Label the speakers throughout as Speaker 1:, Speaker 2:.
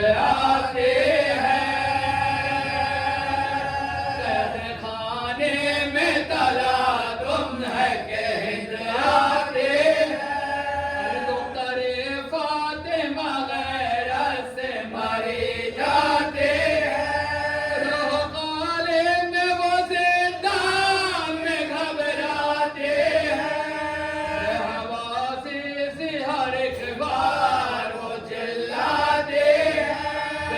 Speaker 1: آتے ہیں قید خانے میں تلا تم ہے کہ ہند آتے ہیں دختر فاطمہ غیرت سے ماری جاتے ہیں روح قالب میں وہ زندان میں گھبراتے ہیں حواسی سے ہر ایک بار وہ چلاتے ہیں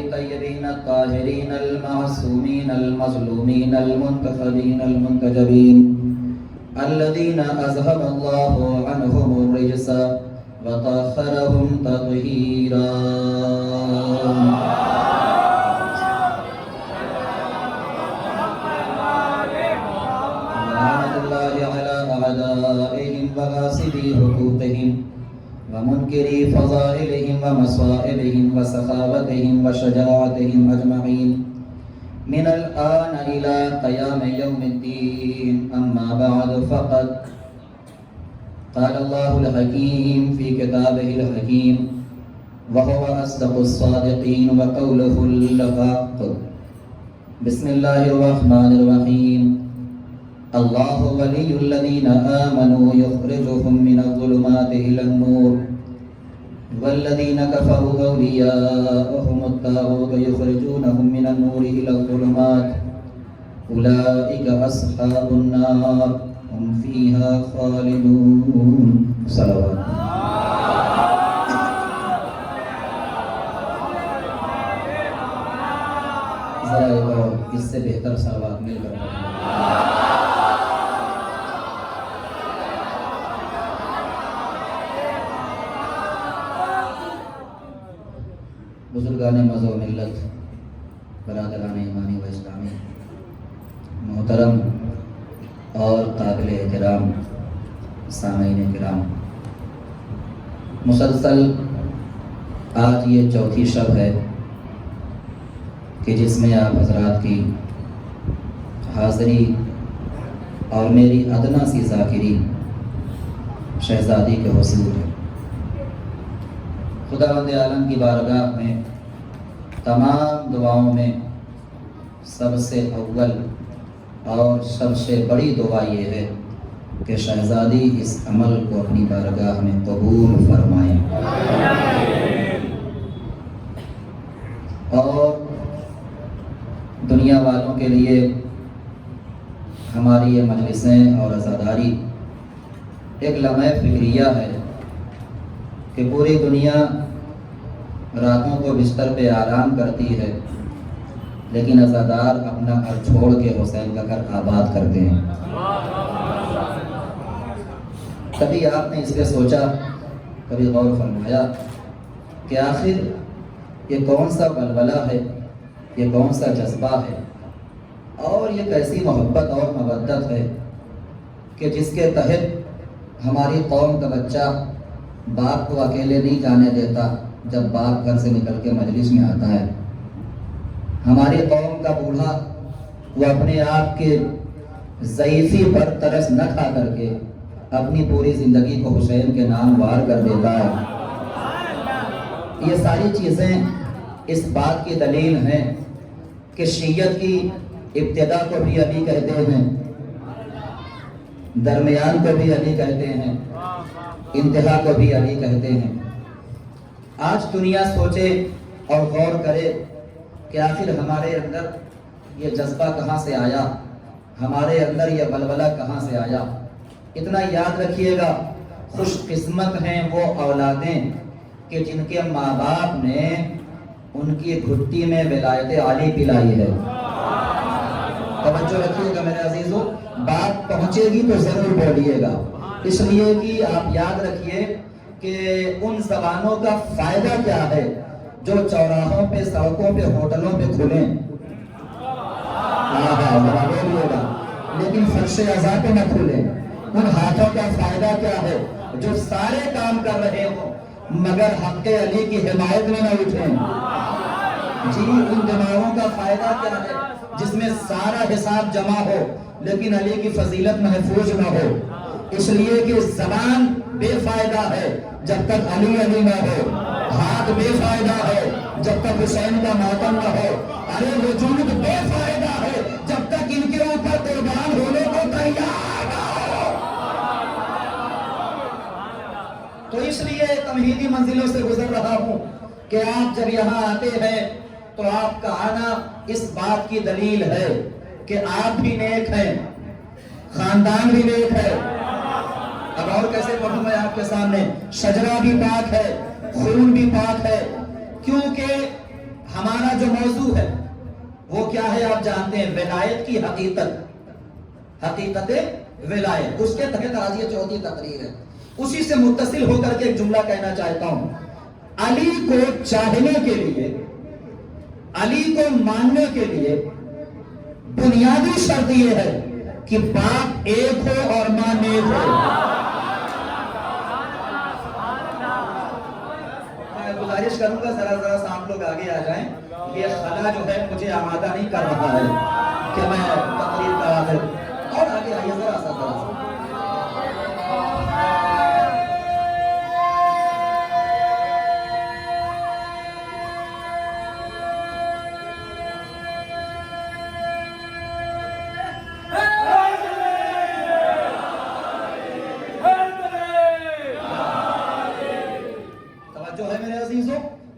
Speaker 2: الطيبين الطاهرين المعصومين المظلومين المنتخبين المنتجبين الذين أذهب الله عنهم الرجس وطهرهم تطهيرا. لعنة الله على أعدائهم وغاصبي حقوقهم ومنكري فضائلهم ومصائبهم وسخاوتهم وشجاعتهم أجمعين من الآن إلى قيام يوم الدين. أما بعد فقد قال الله الحكيم في كتابه الحكيم وهو أصدق الصادقين وقوله الحق. بسم الله الرحمن الرحيم. الله ولي الذين آمنوا يخرجهم من الظلمات إلى النور والذين كفروا أولياؤهم الطاغوت يخرجونهم من النور إلى الظلمات أولئك أصحاب النار هم فيها خالدون. صلوات. ذرا ایک اور اس سے بہتر صلوات مل کر بزرگان مذہب و ملت، برادران ایمانی و اسلامی، محترم اور قابل احترام سامعین کرام، مسلسل آج یہ چوتھی شب ہے کہ جس میں آپ حضرات کی حاضری اور میری ادنا سی ذاکری شہزادی کے حضور ہے. خداوند عالم کی بارگاہ میں تمام دعاؤں میں سب سے اول اور سب سے بڑی دعا یہ ہے کہ شہزادی اس عمل کو اپنی بارگاہ میں قبول فرمائیں. اور دنیا والوں کے لیے ہماری یہ مجلسیں اور عزاداری ایک لمحہ فکریہ ہے کہ پوری دنیا راتوں کو بستر پہ آرام کرتی ہے لیکن عزادار اپنا گھر چھوڑ کے حسین کا گھر آباد کرتے ہیں. کبھی آپ نے اس پہ سوچا، کبھی غور فرمایا کہ آخر یہ کون سا ولولہ ہے، یہ کون سا جذبہ ہے اور یہ کیسی محبت اور مودت ہے کہ جس کے تحت ہماری قوم کا بچہ باپ کو اکیلے نہیں جانے دیتا جب باپ گھر سے نکل کے مجلس میں آتا ہے. ہماری قوم کا بوڑھا وہ اپنے آپ کے ضعیفی پر ترس نہ کھا کر کے اپنی پوری زندگی کو حسین کے نام وار کر دیتا ہے. یہ ساری چیزیں اس بات کی دلیل ہیں کہ شیعت کی ابتدا کو بھی ابھی کہتے ہیں درمیان کو بھی علی کہتے ہیں، انتہا کو بھی علی کہتے ہیں۔ آج دنیا سوچے اور غور کرے کہ آخر ہمارے اندر یہ جذبہ کہاں سے آیا، ہمارے اندر یہ بلبلہ کہاں سے آیا۔ اتنا یاد رکھیے گا، خوش قسمت ہیں وہ اولادیں کہ جن کے ماں باپ نے ان کی گھٹی میں ولایت علی پلائی ہے۔ توجہ رکھیے گا میرے عزیزو، بات پہنچے گی تو ضرور بولیے گا، اس لیے کہ آپ یاد رکھیے کہ ان زبانوں کا فائدہ کیا ہے جو چوراہوں پہ، سڑکوں پہ، ہوٹلوں پہ کھلیں، لیکن فرش عزا پہ نہ کھلیں۔ ان ہاتھوں کا فائدہ کیا ہے جو سارے کام کر رہے ہوں مگر حق علی کی حمایت میں نہ اٹھیں۔ جی، ان دماغوں کا فائدہ کیا ہے جس میں سارا حساب جمع ہو لیکن علی کی فضیلت محفوظ نہ ہو۔ اس لیے کہ زبان بے فائدہ ہے جب تک علی علی نہ ہو، ہاتھ بے فائدہ ہے جب تک حسین کا ماتم نہ ہو، ارے وجود بے فائدہ ہے جب تک ان کے اوپر قربان ہونے کو تیار نہ ہو۔ تو اس لیے تمہیدی منزلوں سے گزر رہا ہوں کہ آپ جب یہاں آتے ہیں تو آپ کا آنا اس بات کی دلیل ہے کہ آپ بھی نیک ہیں، خاندان بھی نیک ہے۔ اب اور کیسے پڑھوں میں آپ کے سامنے، شجرہ بھی پاک ہے، خون بھی پاک ہے، کیونکہ ہمارا جو موضوع ہے وہ کیا ہے آپ جانتے ہیں، ولایت کی حقیقت، حقیقت ولایت، اس کے تحت آج یہ چوتھی تقریر ہے۔ اسی سے متصل ہو کر کے ایک جملہ کہنا چاہتا ہوں، علی کو چاہنے کے لیے، علی کو ماننے کے لیے بنیادی شرط یہ ہے کہ باپ ایک ہو اور ماں نیک ہو۔ میں گزارش کروں گا ذرا سا آپ لوگ آگے آ جائیں، یہ خلا جو ہے مجھے آمادہ نہیں کر رہا ہے کہ میں تقریر کرا دوں، اور آگے آئیے ذرا سا۔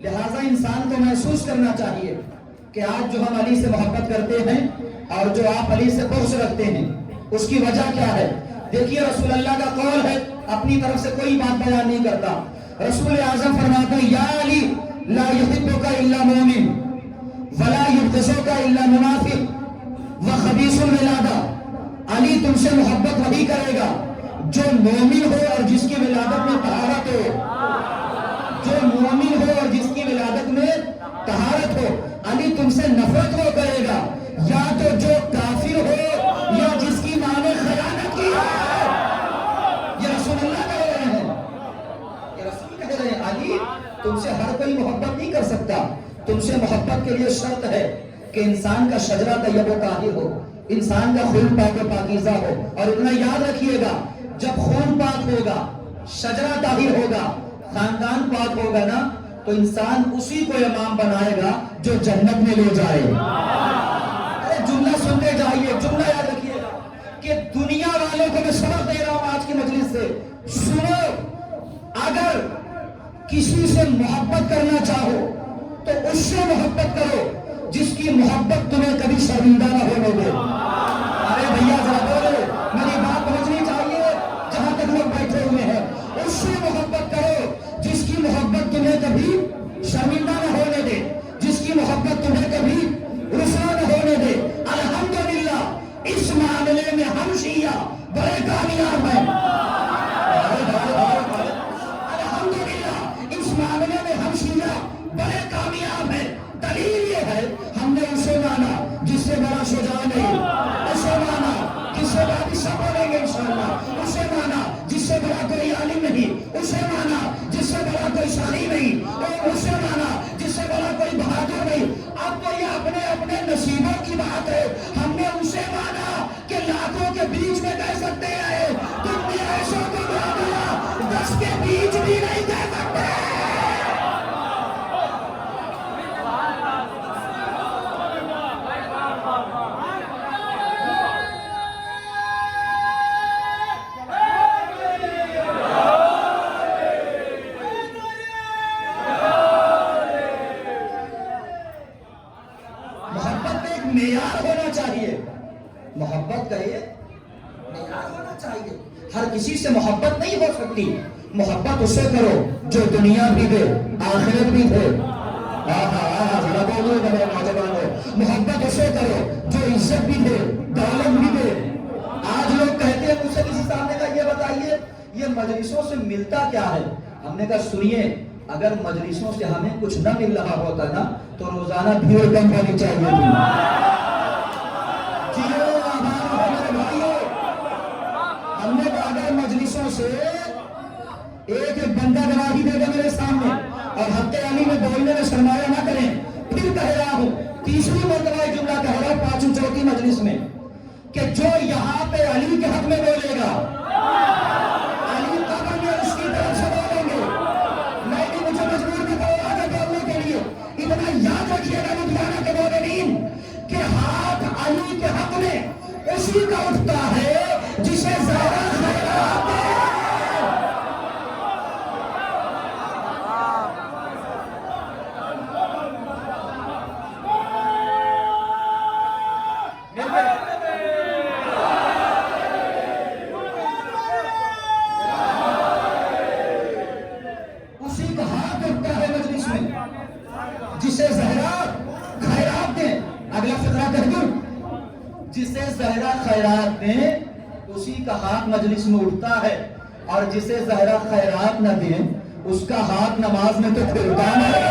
Speaker 2: لہٰذا انسان کو محسوس کرنا چاہیے کہ آج جو ہم علی سے محبت کرتے ہیں اور جو آپ علی سے بغض رکھتے ہیں اس کی وجہ کیا ہے۔ دیکھیے رسول اللہ کا قول ہے، اپنی طرف سے کوئی بات بیان نہیں کرتا، رسول اعظم فرماتے ہیں یا علی لا یحبک الا مومن ولا یبغضک الا منافق وخبیث الولادہ۔ علی تم سے محبت وہی کرے گا جو مومن ہو اور جس کی ولادت میں طہارت ہو، جو مومن ہو اور جس کی ولادت میں طہارت ہو۔ علی تم سے نفرت وہ کرے گا یا تو جو کافر ہو یا جس کی ماں نے خیانت کی ہے۔ یہ رسول اللہ کہہ رہے ہیں، یہ رسول کہہ رہے ہیں علی تم سے ہر کوئی محبت نہیں کر سکتا، تم سے محبت کے لیے شرط ہے کہ انسان کا شجرہ طیب و طاہر ہو، انسان کا خون پاک و پاکیزہ ہو۔ اور اتنا یاد رکھیے گا، جب خون پاک ہوگا، شجرہ طاہر ہوگا، خاندان پاک ہوگا نا، تو انسان اسی کو امام بنائے گا جو جنت میں لے جائے۔ جملہ سنتے جائیے، جملہ یاد رکھیے گا کہ دنیا والوں کو میں سبق دے رہا ہوں آج کی مجلس سے، سنو، اگر کسی سے محبت کرنا چاہو تو اس سے محبت کرو جس کی محبت تمہیں کبھی شرمندہ نہ ہونے دے۔ ارے بھیا ذرا بولو، میری بات پہنچنی چاہیے جہاں تک لوگ بیٹھے ہوئے ہیں۔ اس سے محبت کرو جس کی محبت تمہیں کبھی شرمندہ نہ ہونے دے، جس کی محبت تمہیں کبھی رسوا نہ ہونے دے۔ الحمدللہ اس معاملے میں ہم شیعہ بڑے کامیاب ہیں۔ الحمدللہ اس معاملے میں ہم شیعہ بڑے کامیاب ہیں۔ دلیل یہ ہے ہم نے اسے مانا جس سے بڑا شجاع نہیں، اسے مانا جس سے بڑا قصہ بولیں گے انشاءاللہ، اسے مانا جس سے بڑا کوئی عالم نہیں، اسے مانا جس سے بڑا کوئی شاعری نہیں، اور اسے مانا جس سے بڑا کوئی بہادر نہیں۔ اب تو یہ اپنے اپنے نصیبوں کی بات ہے، ہم نے اسے مانا کہ لاکھوں کے بیچ میں کہہ سکتے ہیں، تم نے ایسا کو مانا 10 کے بیچ بھی نہیں کہہ سکتے۔ بتائیے؟ ہر کسی سے محبت نہیں ہو سکتی. محبت اس سے کرو جو دنیا بھی دے آخرت بھی دے. محبت اس سے کرو جو عزت بھی دے دولت بھی دے. آج لوگ کہتے ہیں مجھ سے کسی سامنے کا یہ بتائیے یہ مجلسوں سے ملتا کیا ہے؟ ہم نے کہا سنیے، اگر مجلسوں سے ہمیں کچھ نہ مل رہا ہوتا نا تو روزانہ بھیڑ کم ہونی چاہیے تھی. ہم نے کہا اگر مجلسوں سے ایک بندہ گواہی دے گا میرے سامنے اور حق علی میں بولنے میں سرمایہ نہ کریں، پھر کہہ رہا ہوں تیسری مرتبہ جملہ کہہ رہا ہوں پانچویں چوتھی مجلس میں کہ جو یہاں پہ علی کے حق میں بولے گا علی قبر میں اس کی طرف سے بولیں گے. میں بھی مجھے مجبور بھی کروں آگے بولنے کے لیے. اتنا یاد رکھیے گا لدھیانہ کے مومنین کہ ہاتھ علی کے حق میں اسی کا اٹھتا ہے جسے زہرا خیرات ہے. جسے زہرا خیرات دیں، اگلا فقرہ کہہ دوں، جسے زہرا خیرات دیں اسی کا ہاتھ مجلس میں اٹھتا ہے، اور جسے زہرا خیرات نہ دیں اس کا ہاتھ نماز میں تو کھلتا نہیں.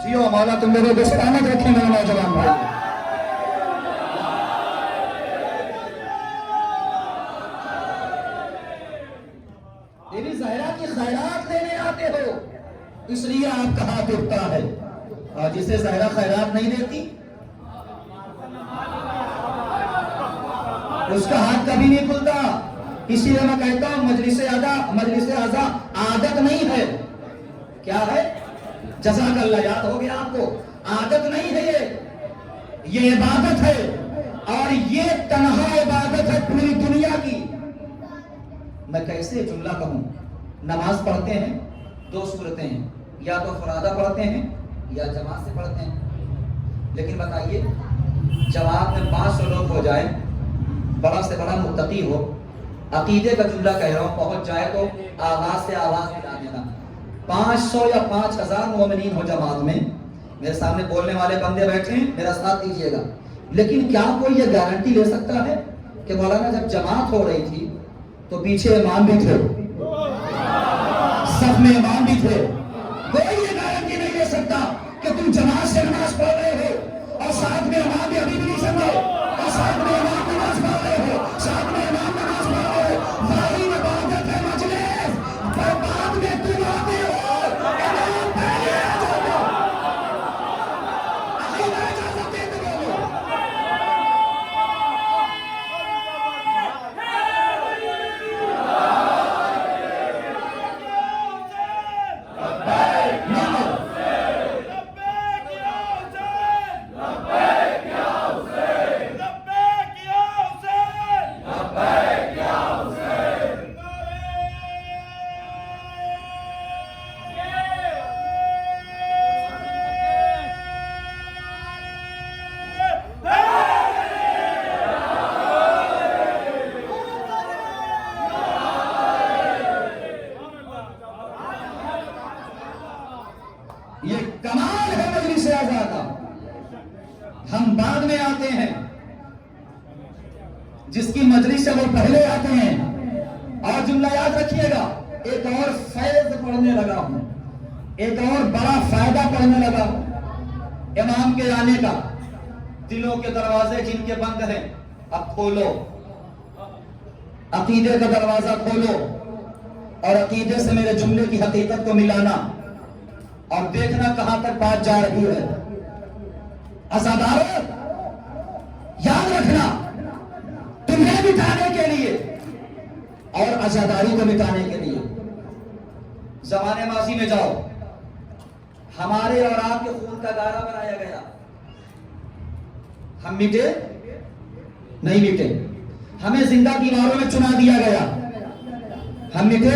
Speaker 2: جیو مولا تم میرے بے سلامت رکھیں میرے نوجوان بھائی. دیوی زہرا کی خیرات لینے آتے ہو اس لیے آپ کا ہاتھ اٹھتا ہے، اور جسے زہرا خیرات نہیں دیتی اس کا ہاتھ کبھی نہیں کھلتا. اسی لیے میں کہتا ہوں مجلس اعضا عادت نہیں ہے. کیا ہے؟ جزاک اللہ، یاد ہو گیا آپ کو. عادت نہیں ہے یہ عبادت ہے، اور یہ تنہا عبادت ہے پوری دنیا کی. میں کیسے جملہ کہوں؟ نماز پڑھتے ہیں دو صورتیں ہیں، یا تو فرادہ پڑھتے ہیں یا جماعت سے پڑھتے ہیں. لیکن بتائیے جماعت میں 500 لوگ ہو جائیں، بڑا سے بڑا متقی ہو، عقیدے کا جملہ کہہ رہا ہوں، پہنچ جائے تو آواز سے آواز ملا دینا. 500 یا 5000 مومنین ہو جماعت میں، میرے سامنے بولنے والے بندے بیٹھے ہیں، میرا ساتھ دیجیے گا. لیکن کیا کوئی یہ گارنٹی لے سکتا ہے کہ مولانا جب جماعت ہو رہی تھی تو پیچھے امام بھی تھے، صف میں امام بھی تھے؟ کوئی یہ گارنٹی نہیں لے سکتا کہ تم جماعت سے نماز پڑھ رہے ہو اور ساتھ میں امام بھی ابھی بھی نہیں سمجھے، اور ساتھ میں امام نماز پڑھ رہے ہو، ساتھ میں امام نماز پڑھ رہے ہو. ظاہری عبادت ہے مجلس، پر بعد میں تم آتے ہو امام پہلے آ جاتا. عقیدہ اجازت دیتے ہو. یہ کمال ہے مجلس اعضا کا. ہم بعد میں آتے ہیں، جس کی مجلس سے وہ پہلے آتے ہیں. اور جملہ یاد رکھیے گا، ایک اور فیض پڑھنے لگا ہوں، ایک اور بڑا فائدہ پڑھنے لگا ہوں امام کے آنے کا. دلوں کے دروازے جن کے بند ہیں اب کھولو، عقیدے کا دروازہ کھولو اور عقیدے سے میرے جملے کی حقیقت کو ملانا اور دیکھنا کہاں تک بات جا رہی ہے. عزاداروں یاد رکھنا، تمہیں مٹانے کے لیے اور عزاداری کو مٹانے کے لیے زمانے ماضی میں جاؤ، ہمارے اور آپ کے خون کا دائرہ بنایا گیا. ہم مٹے نہیں مٹے، ہمیں زندہ دیواروں میں چنا دیا گیا. ہم مٹے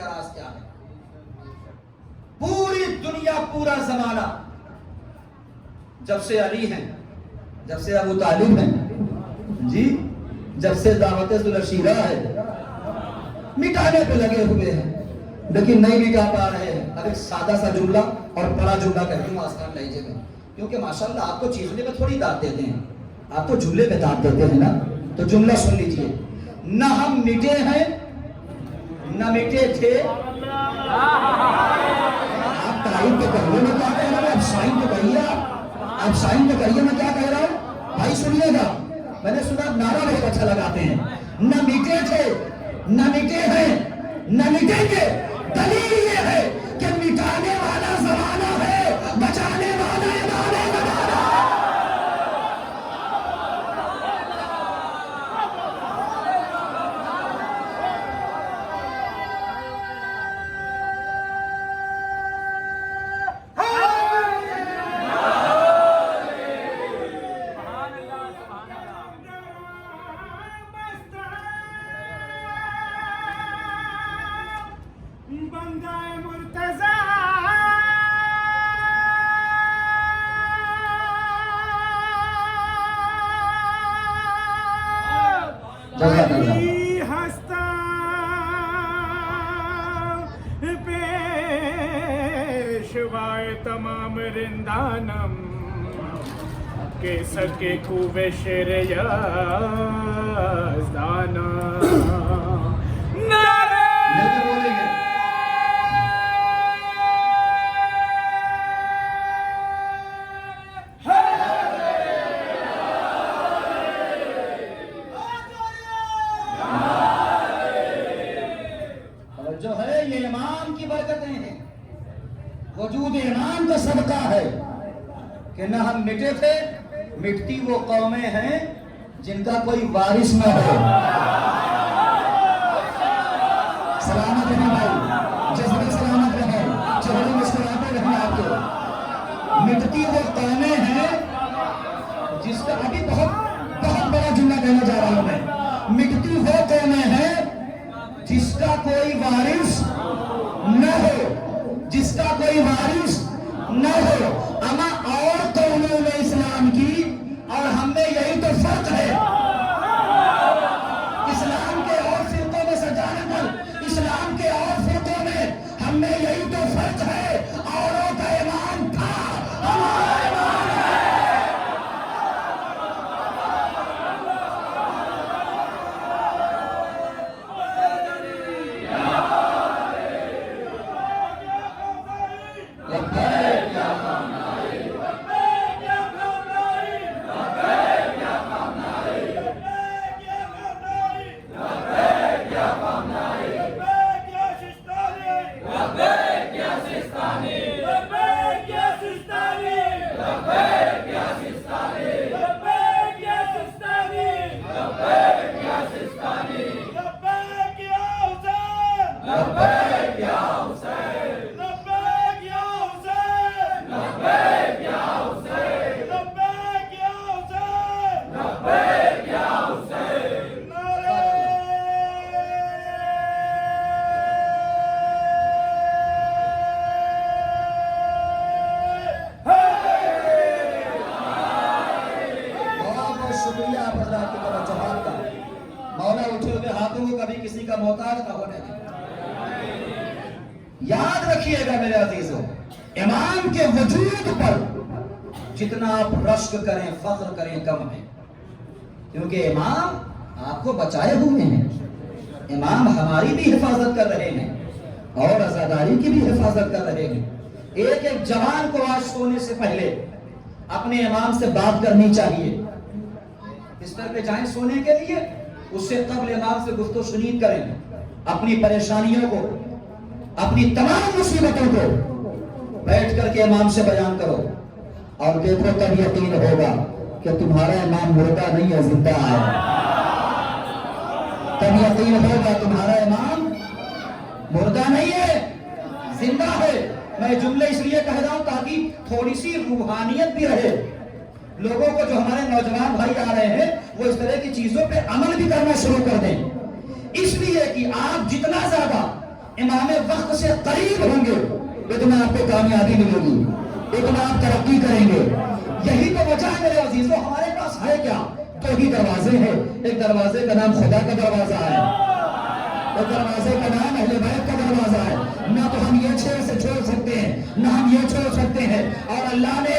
Speaker 2: کا راز کیا ہے؟ پوری دنیا، پورا زمانہ جب سے علی ہیں، جب سے ابو طالب ہیں جی، جب سے دعوت ذوالشیرہ ہے، مٹانے پہ لگے ہوئے ہیں لیکن نہیں مٹا پا رہے ہیں۔ اب ایک سادہ سا جملہ اور بڑا جملہ کہتی ہوں آسان لہجے میں، کیونکہ ماشاءاللہ آپ کو چیزنے پہ تھوڑی داد دیتے ہیں، آپ تو جملے پہ داد دیتے ہیں نا۔ تو جملہ سن لیجئے، نہ ہم مٹے ہیں نہ مٹے تھے۔ آپ تعریف تو کریے، میں کیا کہہ رہا ہوں، آپ سائن تو کریے، آپ سائن تو کریے، میں کیا کہہ رہا ہوں بھائی سنیے گا۔ میں نے سنا نعرہ بہت اچھا لگاتے ہیں، نہ مٹے تھے نہ مٹے ہیں نہ مٹیں گے۔ دلیل یہ ہے کہ مٹانے والا زمانہ ہے، بچانے والا امام زمانہ۔
Speaker 3: پیشوائے تمام رندانم کے سکے کوے شیر یزدانا نعرہ
Speaker 2: جو ہے یہ امام کی برکتیں ہیں، وجود امام کا صدقہ ہے کہ نہ ہم مٹے تھے، مٹتی وہ قومیں ہیں جن کا کوئی وارث نہ ہو۔ سلامت رہے بھائی، جذبے سلامت رہے، چہرے مسکراتے رہے آپ کو۔ مٹتی وہ قومیں ہیں جس کا ابھی بہت بڑا جملہ کہنا چاہ رہا ہوں میں، مٹتی وہ قومیں ہیں جس کا کوئی وارث نہ ہو، جس کا کوئی وارث نہ ہو۔ اما اور قوموں میں اسلام کی اور ہم میں یہی تو فرق ہے۔ اسلام کے اور فرقوں میں سجانے پر، اسلام کے اور فرقوں میں ہم میں یہی تو فرق ہے۔ اوروں کا ایمان تھا، ہمارا ایمان ہے۔ محتاج نہ ہونے دیں۔ یاد رکھیے گا میرے عزیزوں، امام کے وجود پر جتنا آپ رشک کریں، فخر کریں، کم ہے، کیونکہ امام آپ کو بچائے ہوئے ہیں۔ امام ہماری بھی حفاظت کر رہے ہیں اور عزاداری کی بھی حفاظت کر رہے ہیں۔ ایک ایک جوان کو آج سونے سے پہلے اپنے امام سے بات کرنی چاہیے۔ بستر پہ جائیں سونے کے لیے، اس سے قبل امام سے گفت و شنید کریں، اپنی پریشانیوں کو، اپنی تمام مصیبتوں کو بیٹھ کر کے امام سے بیان کرو، اور دیکھو تب یقین ہوگا کہ تمہارا امام مردہ نہیں ہے، زندہ ہے۔ تب یقین ہوگا تمہارا امام مردہ نہیں ہے، زندہ ہے۔ میں جملے اس لیے کہہ رہا ہوں تاکہ تھوڑی سی روحانیت بھی رہے، لوگوں کو، جو ہمارے نوجوان بھائی آ رہے ہیں وہ اس طرح کی چیزوں پہ عمل بھی کرنا شروع کر دیں، اس لیے کہ آپ جتنا زیادہ امام وقت سے قریب ہوں گے اتنا آپ کو کامیابی ملے گی، اتنا آپ ترقی کریں گے. یہی تو وجہ ہے میرے عزیزوں. ہمارے پاس ہے کیا؟ دو ہی دروازے ہیں. ایک دروازے کا نام خدا کا دروازہ ہے، ایک دروازے کا نام اہل بیت کا دروازہ ہے. نہ تو ہم یہ چھوڑ سکتے ہیں، نہ ہم یہ چھوڑ سکتے ہیں. اور اللہ نے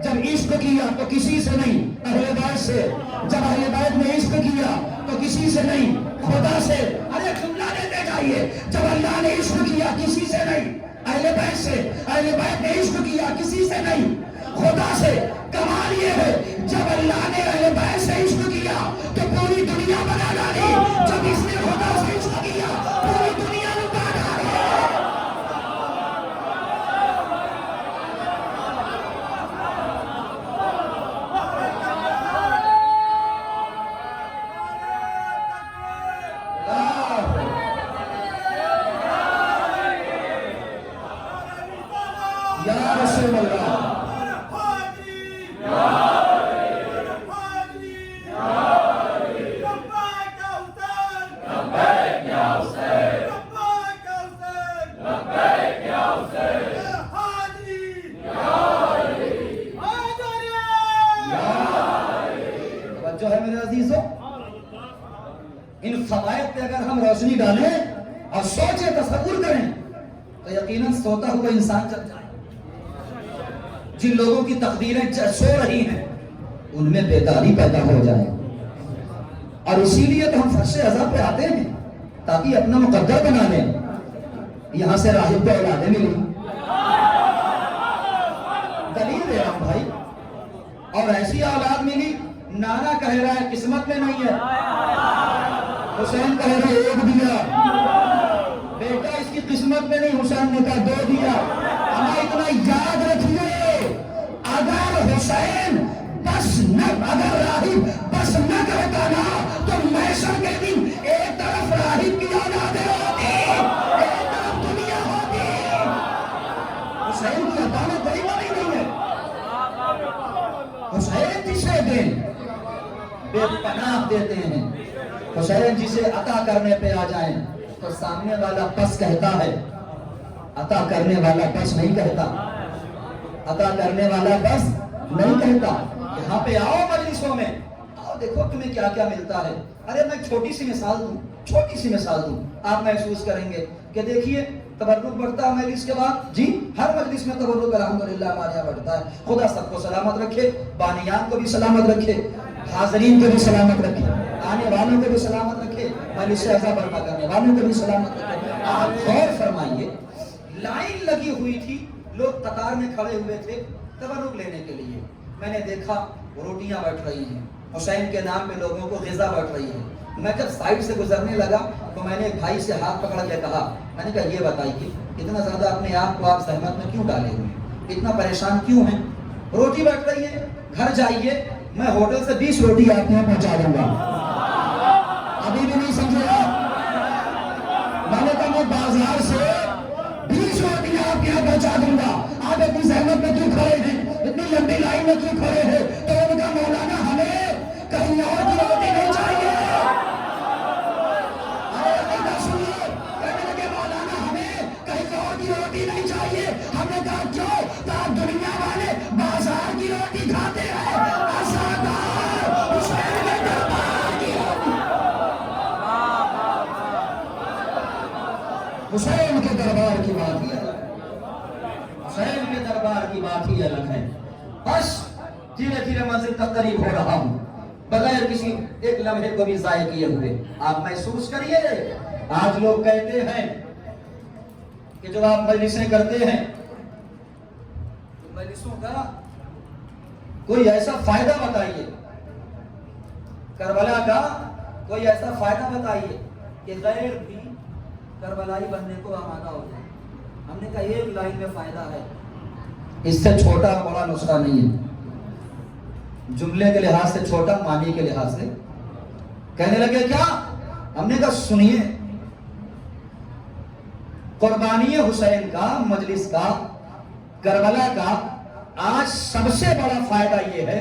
Speaker 2: جب عشق کیا تو کسی سے نہیں، اہل بیت سے. جب اہل بیت نے عشق کیا تو کسی سے نہیں، خدا سے. ارے جملہ لیتے جائیے. جب اللہ نے عشق کیا کسی سے نہیں، اہل بیت سے. اہل بیت نے عشق کیا کسی سے نہیں، خدا سے. کمال یہ ہے جب اللہ نے اہل بیت سے عشق کیا تو پوری دنیا بنا ڈالی. جب اس نے خدا سے عشق کیا پوری دنیا لٹا ڈالی. یا رسول اللہ. جو ہے میرے عزیزوں، ان فوائد پہ اگر ہم روشنی ڈالیں اور سوچیں، تصور کریں تو یقیناً سوتا ہوا انسان جب جائے. جن لوگوں کی تقدیریں سو رہی ہیں ان میں بیداری پیدا ہو جائے. اور اسی لیے تو ہم فرش عذاب پہ آتے ہیں تاکہ اپنا مقدر بنا لیں. یہاں سے راہب کو اولادیں ملی، دلیل ہے ہم بھائی. اور ایسی اولاد ملی، نانا کہہ رہا ہے قسمت میں نہیں ہے، حسین کہہ رہا ہے ایک دیا. بیٹا اس کی قسمت میں نہیں، حسین نے کہا دو دیا. ہمیں اتنا یاد رکھیے، اگر حسین بس نہ، اگر راہب بس نہ کرتا نا تو محشر کے دن ایک طرف راہب کی اولادیں ہوتی، ایک طرف دنیا ہوتی. حسین کی عدالت بڑی بڑی نہیں ہے. حسین جسے دن بے پناہ دیتے ہیں، حسین جسے عطا کرنے پہ آ جائیں تو سامنے والا بس کہتا ہے، عطا کرنے والا بس نہیں کہتا. عطا کرنے والا بس نہیں کہتا. یہاں پہ آؤ مجلسوں میں، آؤ دیکھو تمہیں کیا کیا ملتا ہے. ارے میں چھوٹی سی مثال دوں، آپ محسوس کریں گے کہ دیکھیے تبرک بڑھتا ہے مجلس کے بعد. جی ہر مجلس میں تبرک الحمدللہ ہمارے یہاں بڑھتا ہے. خدا سب کو سلامت رکھے، بانیان کو بھی سلامت رکھے، حاضرین کو بھی سلامت رکھے، آنے والوں کو بھی سلامت رکھے، مجلس عزا برپا کرنے والوں کو بھی سلامت رکھے. آپ غور فرمائیے، لائن لگی ہوئی تھی، لوگ قطار میں کھڑے ہوئے تھے تبرک لینے کے لیے. میں نے دیکھا روٹیاں بٹ رہی ہیں، حسین کے نام پہ لوگوں کو غذا بٹ رہی ہے. میں جب سائڈ سے گزرنے لگا تو میں نے ایک بھائی سے ہاتھ پکڑ کے کہا، میں نے کہا یہ بتائیے اتنا زیادہ اپنے آپ کو آپ زحمت میں کیوں ڈالے ہوئے ہیں، اتنا پریشان کیوں ہیں؟ روٹی بٹ رہی ہے، گھر جائیے، میں ہوٹل سے 20 روٹی آپ کے یہاں پہنچا دوں گا. ابھی بھی نہیں سمجھے آپ؟ میں نے کہا میں بازار سے 20 روٹی آپ کے یہاں پہنچا دوں گا. آپ اتنی زحمت میں کیوں کھڑے ہیں، اتنی لمبی لائن میں کیوں کھڑے ہیں؟ تو ان کا مولانا ہمیں کہیں اور کی روٹی نہیں چاہیے. نہیں چاہیے. ہم نے کہا کیوں؟ تو آپ دنیا والے بازار کی روٹی کھاتے ہیں، حسین کے دربار کی روٹی. حسین کے دربار کی بات ہی الگ ہے، حسین کے دربار کی بات ہی الگ ہے. بس دھیرے دھیرے منزل تک قریب ہو رہا ہوں بغیر کسی ایک لمحے کو بھی ضائع کیے ہوئے. آپ محسوس کریے، آج لوگ کہتے ہیں کہ جب آپ مجلسیں کرتے ہیں تو مجلسوں کا کوئی ایسا فائدہ بتائیے، کربلا کا کوئی ایسا فائدہ بتائیے کہ غیر بھی کربلائی بننے کو آمادہ ہو جائے. ہم نے کہا ایک لائن میں فائدہ ہے، اس سے چھوٹا بڑا نسخہ نہیں ہے. جملے کے لحاظ سے چھوٹا، معنی کے لحاظ سے. کہنے لگے کیا؟ ہم نے کہا سنیے، قربانی حسین کا، مجلس کا، کربلا کا آج سب سے بڑا فائدہ یہ ہے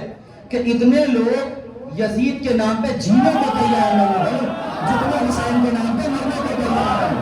Speaker 2: کہ اتنے لوگ یزید کے نام پہ جینے کو تیار نہیں ہیں جتنے حسین کے نام پہ مرنے کو تیار ہیں.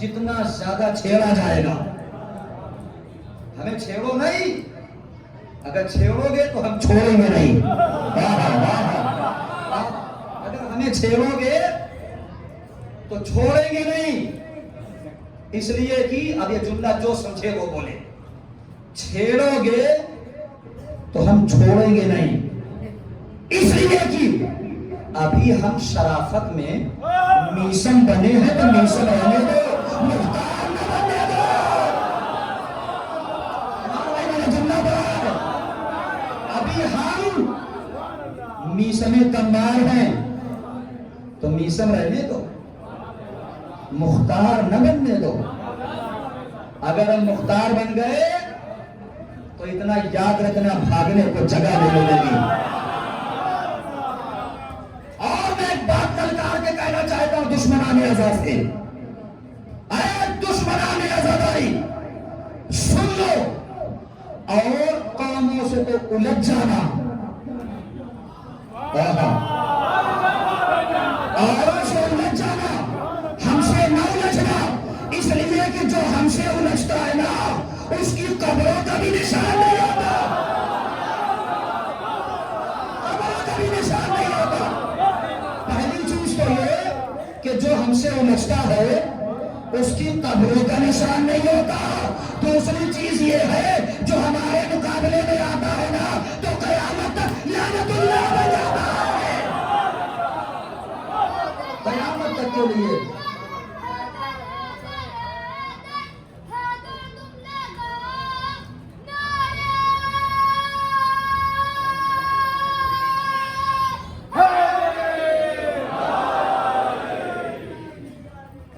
Speaker 2: جتنا زیادہ چھیڑا جائے گا. ہمیں چھیڑو نہیں، اگر چھیڑو گے تو ہم چھوڑیں گے نہیں. اگر ہمیں چھیڑو گے تو چھوڑیں گے نہیں. اس لیے کہ اب یہ جملہ جو سمجھے وہ بولے، چھیڑو گے تو ہم چھوڑیں گے نہیں. اس لیے کہ ابھی ہم شرافت میں میسن بنے ہیں تو میسن رہنے دو، مختار نہ بننے دو. جملہ بڑا، ابھی ہم میسن کمار ہیں تو میسن رہنے دو، مختار نہ بننے دو. اگر ہم مختار بن گئے تو اتنا یاد رکھنا بھاگنے کو جگہ نہیں ملے گی. اور میں ایک بات للکار کے کہنا چاہتا ہوں دشمنان آزاد سے، اے دشمنان آزادی سن لو، اور قوموں سے تو الجھ جانا، اور سے الجھ جانا، ہم سے نہ الجھنا. اس لیے کہ جو ہم سے الجھتا ہے نا اس کی قبروں کا بھی نشان نہیں ہوتا، قبروں کا بھی نشان نہیں ہوتا. پہلی چیز تو یہ کہ جو ہم سے الجھتا ہے اس کی قبروں کا نشان نہیں ہوتا. دوسری چیز یہ ہے جو ہمارے مقابلے میں آتا ہے نا تو قیامت تک لعنت اللہ بن جاتا ہے، قیامت تک کے لیے.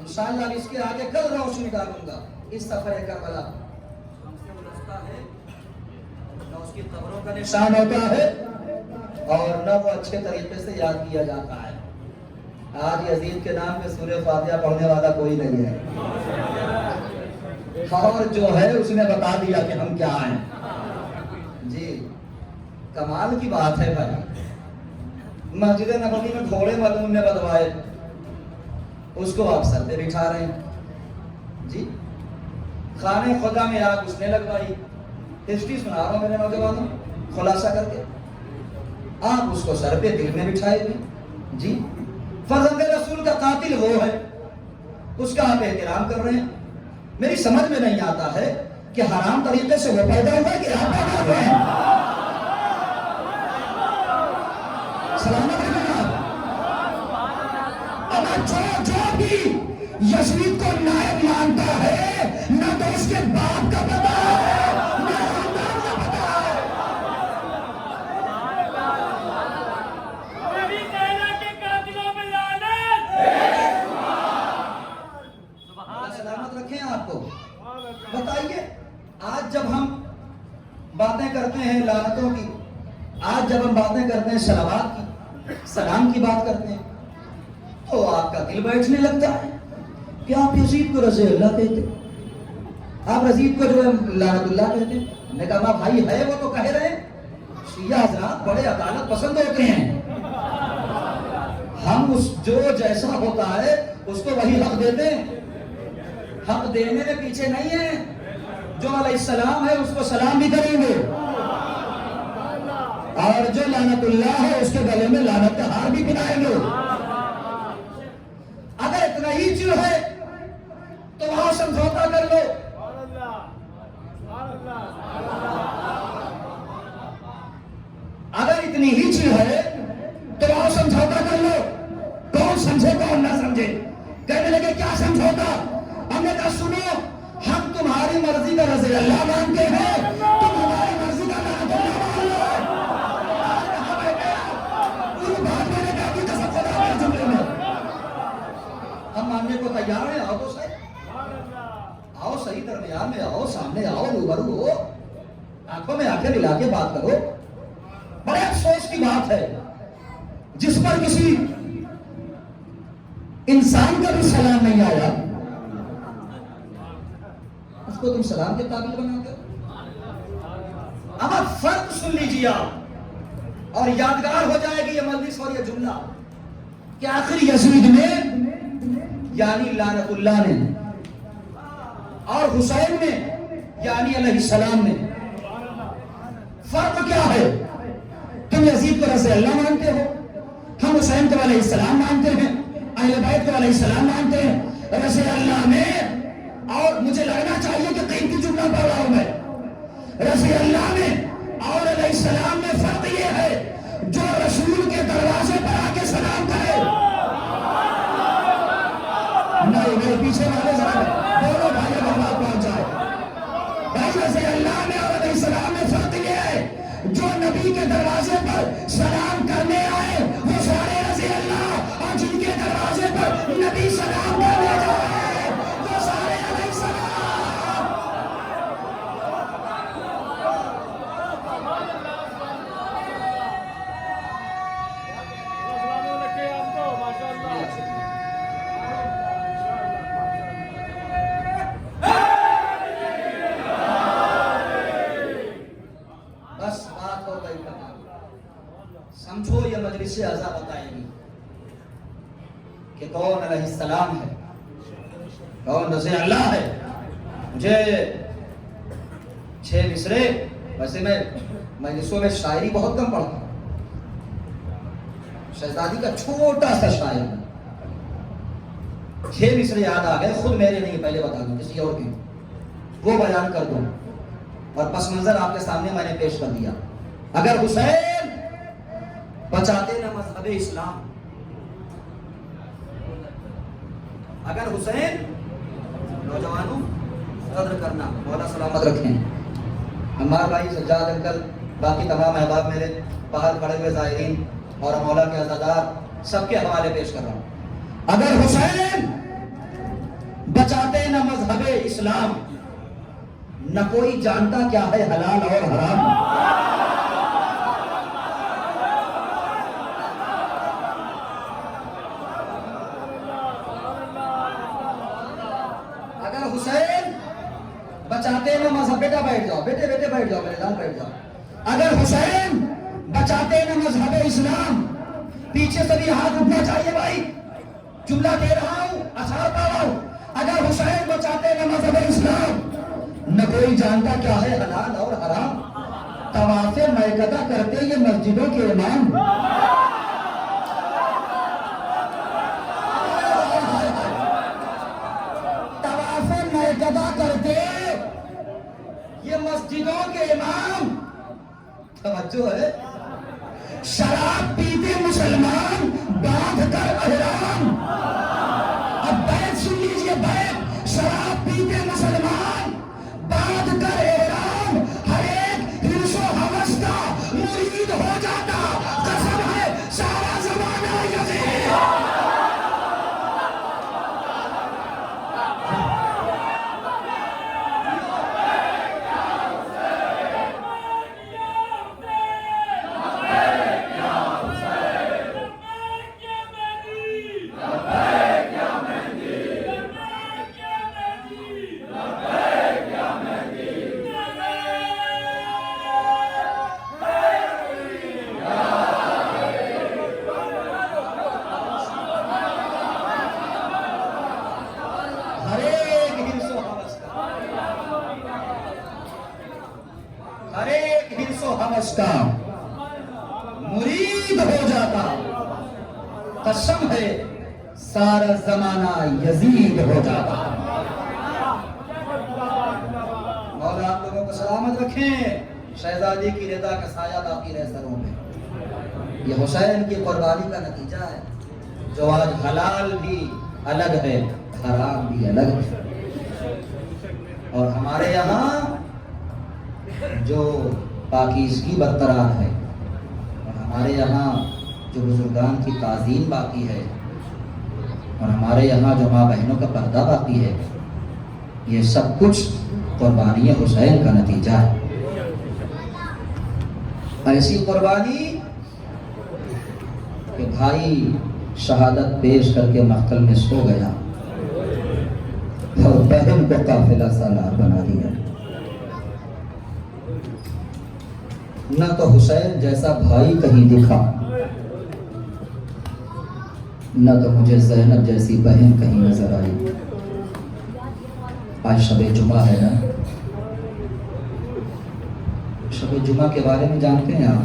Speaker 2: انشاءاللہ اس کے آگے کل روشنی ڈالوں گا. اس سفر کربلا ہم سے الجھتا ہے، نہ اس کی قبروں کا نشان ہوتا ہے اور نہ وہ اچھے طریقے سے یاد کیا جاتا ہے. آج یزید کے نام پہ سورہ فاتحہ پڑھنے والا کوئی نہیں ہے، اور جو ہے اس نے بتا دیا کہ ہم کیا ہیں. جی کمال کی بات ہے بھائی. مسجد نبوی میں گھوڑے ملعون نے بدوائے، اس کو آپ سر پہ بٹھا رہے ہیں. جی خانے خدا میں آگ اس نے لگوائی. ہسٹری سنا رہا ہوں میرے نوجوانوں خلاصہ کر کے. آپ اس کو سر پہ دل میں بٹھائے ہوئے. جی فرزند رسول کا قاتل وہ ہے، اس کا آپ احترام کر رہے ہیں. میری سمجھ میں نہیں آتا ہے کہ حرام طریقے سے وہ پیدا ہوا کہ آپ پیدا ہوئے ہیں. سلامت رکھنا. اگر جو بھی یزید کو نائب مانتا ہے نہ تو اس کے باپ کا پتہ ہے نہ خاندان کا پتہ ہے. سلامت رکھیں آپ کو. بتائیے آج جب ہم باتیں کرتے ہیں لعنتوں کی، آج جب ہم باتیں کرتے ہیں صلوات کی، سلام کی بات کرتے ہیں، تو آپ کا دل بیٹھنے لگتا ہے کہ آپ یزید کو رضی اللہ کہتے، آپ یزید کو جو ہے لعنت اللہ کہتے. ہم نے کہا بھائی ہے وہ تو کہہ رہے ہیں. شیعہ حضرات بڑے عدالت پسند ہوتے ہیں. ہم اس جو جیسا ہوتا ہے اس کو وہی حق دیتے ہیں. حق دینے میں پیچھے نہیں ہے. جو علیہ السلام ہے اس کو سلام بھی کریں گے، اور جو لعنت اللہ ہے اس کے گلے میں لعنت کا ہار بھی پہنائیں گے. اگر اتنا ہی چیز ہے تو وہاں سمجھوتا کر لو. اگر اتنی ہی چیز ہے تو وہاں سمجھوتا کر لو. کون سمجھے کون نہ سمجھے. کہنے لگے کیا سمجھوتا؟ ہم نے کہا سنو، ہم تمہاری مرضی کا رضی اللہ مانتے ہیں، تم ہماری مرضی کا لعنت اللہ مان لو. پوری بات میں نے کہا کہ قسم خدا کے جملے میں ہم ماننے کو تیار ہیں. آؤ تو صحیح، آؤ صحیح درمیان میں آؤ، سامنے آؤ، روبرو ہو، آنکھوں میں آنکھیں ملا کے بات کرو. بڑے افسوس کی بات ہے جس پر کسی انسان کا بھی سلام نہیں آیا، اس کو تم سلام کے قابل بناتے ہو. اب آپ فرق سن لیجیے آپ، اور یادگار ہو جائے گی یہ مجلس اور یہ جملہ کہ آخر یزید نے یعنی لعنت اللہ نے اور حسین میں یعنی علیہ السلام میں فرق کیا ہے؟ تم یزید کو رضی اللہ مانتے ہو، ہم حسین کو علیہ السلام مانتے ہیں، اہل بیت کو علیہ السلام مانتے ہیں رضی اللہ میں. اور مجھے لگنا چاہیے کہ قیمتی جملہ پڑھ رہا ہوں میں. رضی اللہ میں اور علیہ السلام میں فرق یہ ہے جو رسول کے دروازے پر آ کے سلام کرے. نہیں میرے پیچھے والے ذرا بولو بھائی اگر بات پہنچ جائے. بھائی رضی اللہ میں اور علیہ السلام میں فرق یہ ہے جو نبی کے دروازے پر سلام کرنے آئے وہ سارے رضی اللہ، اور جن کے دروازے پر نبی سلام کرنے جائے وہ سارے علیہ السلام. بس بات ہو گئی سمجھو، یہ مجلس اعضا بتائے گی کہ کون علیہ السلام ہے، کون رضی اللہ ہے. مجھے 6 مصرے، ویسے میں مجلسوں میں شاعری بہت کم پڑھتا ہوں، شہزادی کا چھوٹا سا شاعر 6 مصرے یاد آ گئے، خود میرے نہیں، پہلے بتا دوں کسی اور کے، وہ بیان کر دوں اور پس منظر آپ کے سامنے میں نے پیش کر دیا. اگر حسین بچاتے نہ مذہب اسلام، اگر حسین، نوجوانوں قدر کرنا، مولا سلامت رکھیں، عمار بھائی، سجاد انکل، باقی تمام احباب میرے، باہر کھڑے ہوئے زائرین اور مولا کے عزادار، سب کے حوالے پیش کر رہا ہوں. اگر حسین بچاتے نہ مذہب اسلام، نہ کوئی جانتا کیا ہے حلال اور حرام. اگر حسین بچاتے نہ مذہب، بیٹا بیٹھ جاؤ، بیٹے بیٹے بیٹھ جاؤ، میرے لال بیٹھ جاؤ. اگر حسین بچاتے نہ مذہب اسلام، پیچھے سے بھی ہاتھ اٹھنا چاہیے بھائی، جملہ دے رہا ہوں، اشعار پا رہا ہوں. اگر حسین بچاتے نہ مذہب اسلام، نہ کوئی جانتا کیا ہے حلال اور حرام. طواف میکدہ کرتے یہ مسجدوں کے امام، طواف میکدہ کرتے یہ مسجدوں کے امام. توجہ ہے، شراب پیتے مسلمان باندھ کر احرام. اب بیت سن لیجیے، بیت، شراب پیتے مسلمان باندھ کر احرام، ہر ایک حرص و ہوس کا مرید ہو جاتا، قسم ہے سارا زمانہ یزید. ہر ایک حرص و ہوس کا مرید ہو جاتا، قسم ہے سارا زمانہ یزید ہو جاتا. مولا آپ لوگوں کو سلامت رکھیں، شہزادی کی رضا کا سایہ باقی رہے سروں میں. یہ حسین کی قربانی کا نتیجہ ہے جو آج حلال بھی الگ ہے، حرام بھی الگ ہے. اور ہمارے یہاں جو پاکیزگی برقرار ہے، اور ہمارے یہاں جو بزرگان کی تعظیم باقی ہے، اور ہمارے یہاں جو ماں بہنوں کا پردہ باقی ہے، یہ سب کچھ قربانی حسین کا نتیجہ ہے. ایسی قربانی کہ بھائی شہادت پیش کر کے محفل میں سو گیا اور بہن کو قافلہ سالار بنا دیا. نہ تو حسین جیسا بھائی کہیں دکھا، نہ تو مجھے زینب جیسی بہن کہیں نظر آئی. آج شب جمعہ ہے نا. شب جمعہ کے بارے میں جانتے ہیں آپ؟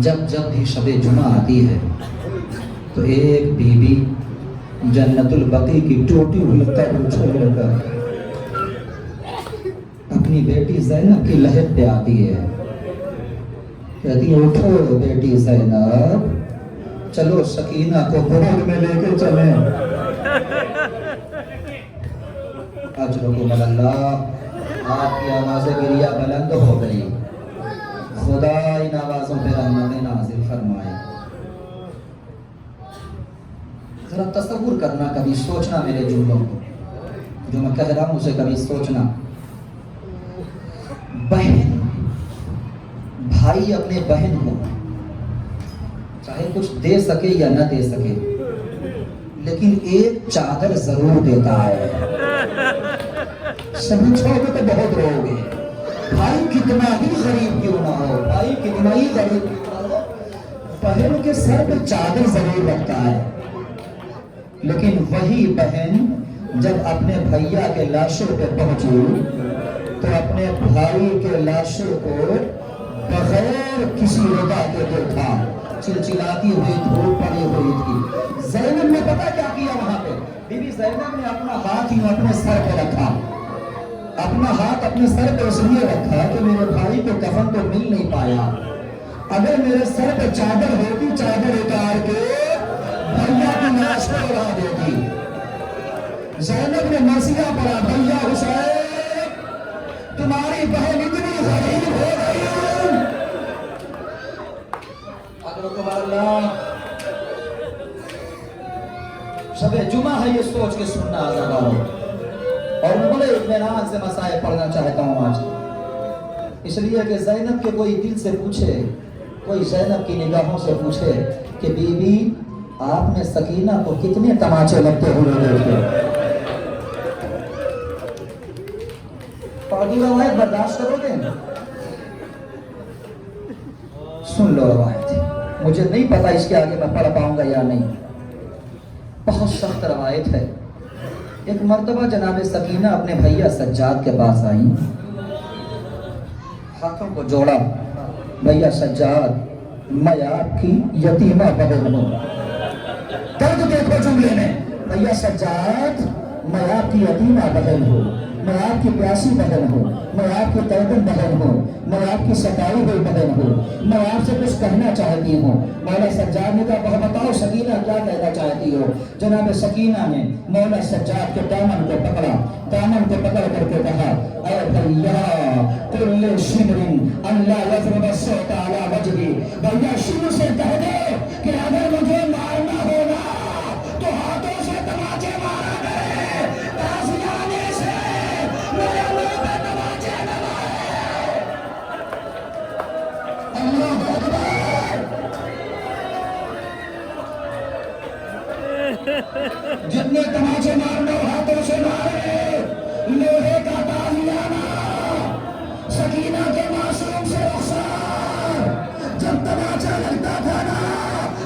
Speaker 2: جب بھی شب جمعہ آتی ہے تو ایک بی بی جنت البقیع کی ٹوٹی ہوئی قبر چھوڑ کر اپنی بیٹی زینب کی لحد پہ آتی ہے. کہتی ہے اٹھو بیٹی زینب، چلو سکینہ کو گود میں لے کے چلیں. اجرکم اللہ، آپ کی آواز گریہ بلند ہو گئی. خدا ان آوازوں پہ رحمت نازل فرمائے. ذرا تصور کرنا، کبھی سوچنا میرے جملوں کو جو میں کہہ رہا ہوں اسے کبھی سوچنا. بہن، بھائی اپنے بہن کو چاہے کچھ دے سکے یا نہ دے سکے لیکن ایک چادر ضرور دیتا ہے. سمجھو گے تو بہت رو گے. بھائی کتنا ہی غریب کیوں نہ ہو، بھائی کتنا ہی غریب کیوں نہ ہو، بہن کے سر پہ چادر ضرور رکھتا ہے. لیکن وہی بہن جب اپنے بھیا کے لاشوں پہ پہنچی تو اپنے بھائی کے لاشوں کو بغیر کسی رضا کے دیکھا. چلچلاتی ہوئی دھوپ پڑی ہوئی تھی. زینب نے پتا کیا کیا وہاں پہ؟ بی بی زینب نے اپنا ہاتھ ہی اپنے سر پہ رکھا. اپنا ہاتھ اپنے سر پہ اس لیے رکھا کہ میرے بھائی کو کفن تو مل نہیں پایا. اگر میرے سر پہ چادر ہوتی، چادر اتار کے بھیا کی لاش کو اڑا دیتی. زینب نے مرثیہ پڑھا، بھیا حسین تمہاری بہن اتنی غریب ہو گئی. اللہ، شب جمعہ ہے، یہ سوچ کے سننا آزادارو. اور میں بڑے اطمینان سے مسائل پڑھنا چاہتا ہوں آج، اس لیے کہ زینب کے کوئی دل سے پوچھے، کوئی زینب کی نگاہوں سے پوچھے کہ بی بی آپ نے سکینہ کو کتنے تماچے لگتے ہوئے دیکھے. پاکی روایت برداشت کرو گے؟ سن لو روایت، مجھے نہیں پتا اس کے آگے میں پڑھ پاؤں گا یا نہیں. بہت سخت روایت ہے. ایک مرتبہ جناب سکینہ اپنے بھیا سجاد کے پاس آئیں، ہاتھوں کو جوڑا، بھیا سجاد میں آپ کی یتیمہ بہن ہوں. درد دیکھو جملے میں، بھیا سجاد میں آپ کی یتیمہ بہن ہوں، میں آپ کی پیاسی بہن ہوں، میں آپ کی تڑپن بہن ہوں، میں آپ کی ستائی ہوئی بہن ہوں، میں آپ سے کچھ کہنا چاہتی ہوں. مولا سجاد نے کہا بتاؤ سکینہ کیا کہنا چاہتی ہو. جناب سکینہ نے مولا سجاد کے دامن کو پکڑا، دامن کو پکڑ کر کے کہا اے بھیا کل شمر ان لا یضرب الصوت علی وجهی. بھیا شروع سے کہہ دے کہ اگر مجھے مارنا ہوگا تو ہاتھوں سے تماچے مارا کرے، تازیانے سے میرے منہ پہ تماچے نہ مارے. اللہ اکبر. جتنے تماچے مارنے ہاتھوں سے مارے، لوہے کا تازیانہ سکینہ کے معصوم سے رخسار. جب تماچا لگتا تھا نا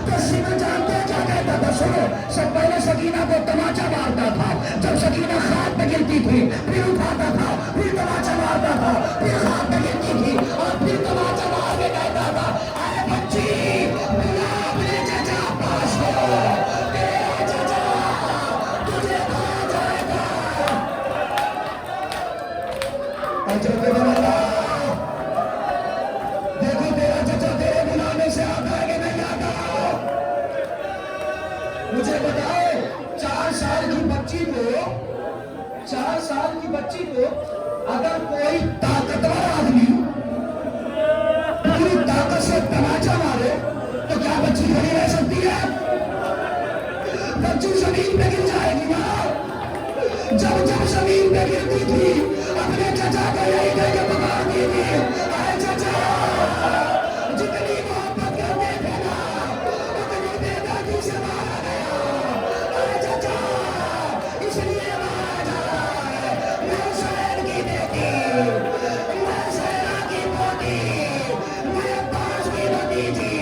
Speaker 2: تو سمجھ جانتے کیا کہتا تھا؟ سنو، سب پہلے سکینہ کو تماچا مارتا تھا. جب سکینہ خاک پہ گرتی تھی پھر اٹھاتا تھا، پھر تماچا مارتا تھا، پھر خاک پہ گرتی تھی اور پھر تماچا مار کے کہتا تھا اے بچی بلا اپنے چچا پاس ہو، تیرا چچا تجھے کھا جائے گا. دیکھو تیرا چچا تیرے بلانے سے آتا ہے کہ نہیں آتا. مجھے بتاؤ 4 سال کی بچی کو اگر کوئی طاقتور آدمی پوری طاقت سے تماچا مارے تو کیا بچی کھڑی رہ سکتی ہے؟ بچی زمین پہ گر جائے گی نا. جب زمین پہ گرتی تھی اپنے چچا کو یہی کہہ کے پکارتی تھی اے چچا. جتنی محبت کرتے تھے نا اتنی بے دردی سے مارا گیا. اے چچا اس لیے مارا جا رہا ہے. میں حسین کی بیٹی، میں زہرا کی پوتی، میں عباس کی بھتیجی.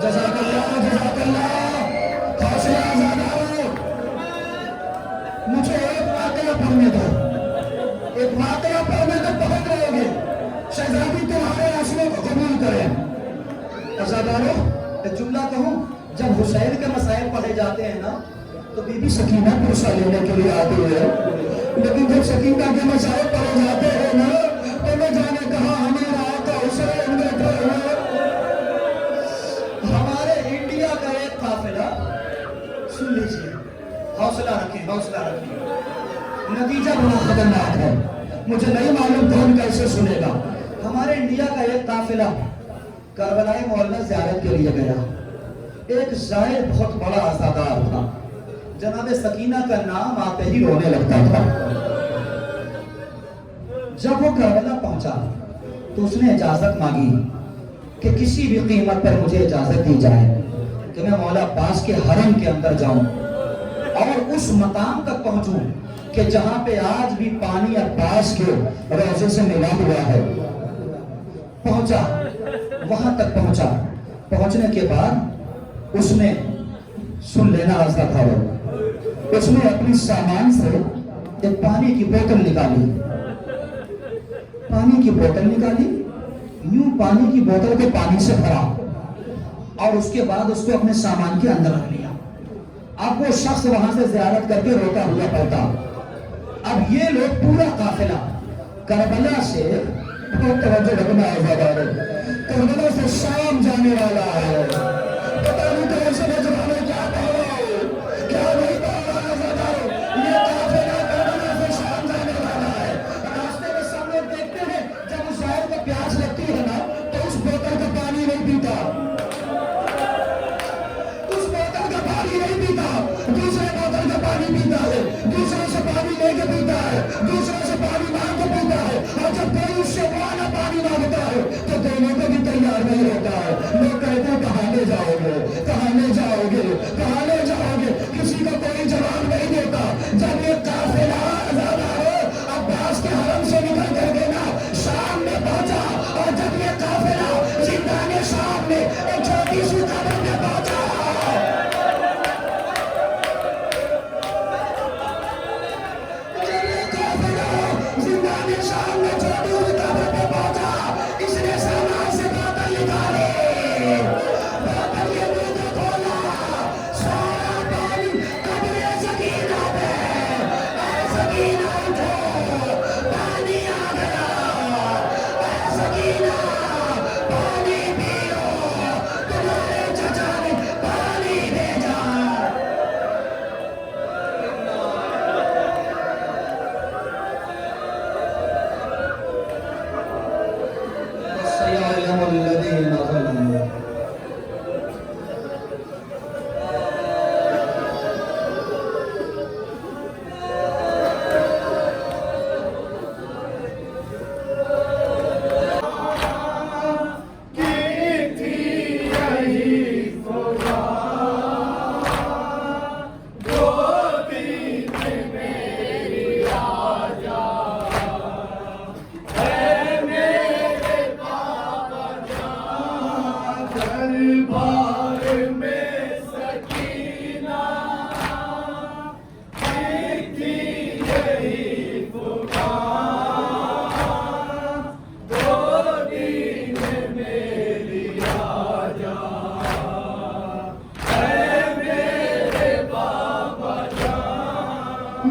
Speaker 2: جزاک اللہ، جزاک اللہ. حوصلہ زیادہ ہو.
Speaker 4: مجھے ایک واقعہ پڑھنے دو، ایک واقعہ پڑھنے تو بہت رہے گے، شہزادی تمہارے آنسوؤں کو قبول کرے۔ عزادارو ایک جملہ کہوں، جب حسین کے مسائل پڑھے جاتے ہیں نا تو بی بی سکینہ پرسہ لینے کے لیے آتی ہے، لیکن جب سکینہ کے مسائل پڑھے جاتے ہیں نا تو میں جانے کہا ہمارا آقا حسین بیٹھے ہیں۔ ہمارے انڈیا کا ایک قافلہ، سن لیجیے، حوصلہ رکھیں حوصلہ رکھیں، نتیجہ بڑا خطرناک ہے، مجھے نہیں معلوم کون کیسے سنے گا۔ ہمارے انڈیا کا ایک قافلہ کربلائے معلیٰ زیارت کے لیے گیا، ایک زائر بہت بڑا عزادار تھا، جناب سکینہ کا نام آتے ہی رونے لگتا تھا۔ جب وہ کربلا پہنچا تو اس نے اجازت مانگی کہ کسی بھی قیمت پر مجھے اجازت دی جائے کہ میں مولا عباس کے حرم کے اندر جاؤں اور اس مقام تک پہنچوں کہ جہاں پہ آج بھی پانی عباس کے روضے سے ملا ہوا ہے۔ پہنچا، وہاں تک پہنچا، پہنچنے کے بعد اس نے سن لینا راستہ تھا، وہ اس نے اپنی سامان سے ایک پانی کی بوتل نکالی، پانی کی بوتل نکالی، یوں پانی کی بوتل کو پانی سے بھرا اور اس کے بعد اس کو اپنے سامان کے اندر رکھ لیا۔ اب وہ شخص وہاں سے زیارت کر کے روتا ہوا پڑتا۔ اب یہ لوگ پورا قافلہ کربلا سے، بہت توجہ رکھنا ہے، کربلا سے شام جانے والا ہے، پتہ نہیں تو ایسے نوجوانوں کیا پڑھ رہا ہو، کیا نہیں پڑھ رہا ہے، یہ قافلہ کربلا سے شام جانے والا ہے۔ راستے میں سب لوگ دیکھتے ہیں جب اس شاعر کو پیاس لگتی ہے نا تو اس بوتل کا پانی نہیں پیتا، اس بوتل کا پانی نہیں پیتا، دوسرے بوتل کا پانی پیتا ہے، دوسرے سے پانی لے کے پیتا ہے، دوسرے سے پانی مانگ کے پیتا ہے، اور جب کوئی اس سے والا پانی مانگتا ہے تو دینے کو بھی تیار نہیں ہوتا ہے۔ لوگ کہتے ہیں کہاں لے جاؤ گے، کہاں لے جاؤ گے، کہاں لے جاؤ گے، کسی کا کوئی جواب نہیں دیتا۔ جب یہ قافلہ آزادہ ہو عباس کے حرم سے نکل کر کے نا شام میں پہنچا، اور جب یہ قافلہ زندان شام میں ایک چھوٹی سی قبر میں پہنچا، شام میں چھوٹی ہوئی قبر پہ پہنچا، اس نے سامان سے بوتل نکالی، بوتل یہ منہ کو کھولا، سارا پانی قبر سکینہ پہ، اے سکینہ اٹھو، پانی آ گیا، اے سکینہ پانی پیو، تمہارے چچا نے پانی بھیجا۔ سيعلم الذين ظلموا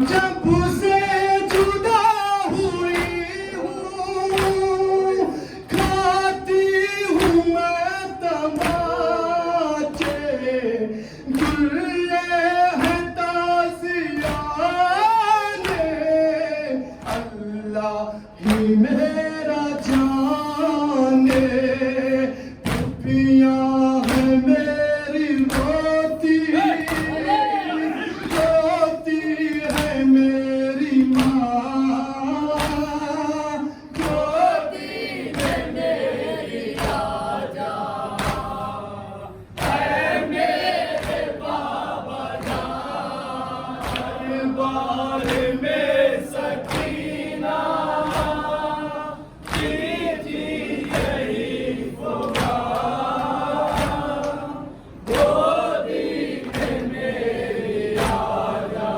Speaker 4: جب سے جدا ہوئی ہوں، کھاتی ہوں میں تماچے، گرے ہیں تازیانے، اللہ ہی میرا جانے، پھپھیاں ہیں میری روتی ہے میری ماں، روتی ہے میری راجا، اے میرے بابا جان، بار میں سکینہ جیتی یہی پکار، گودی ہے میری راجا۔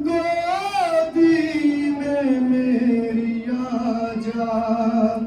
Speaker 4: گودی میں میری آجا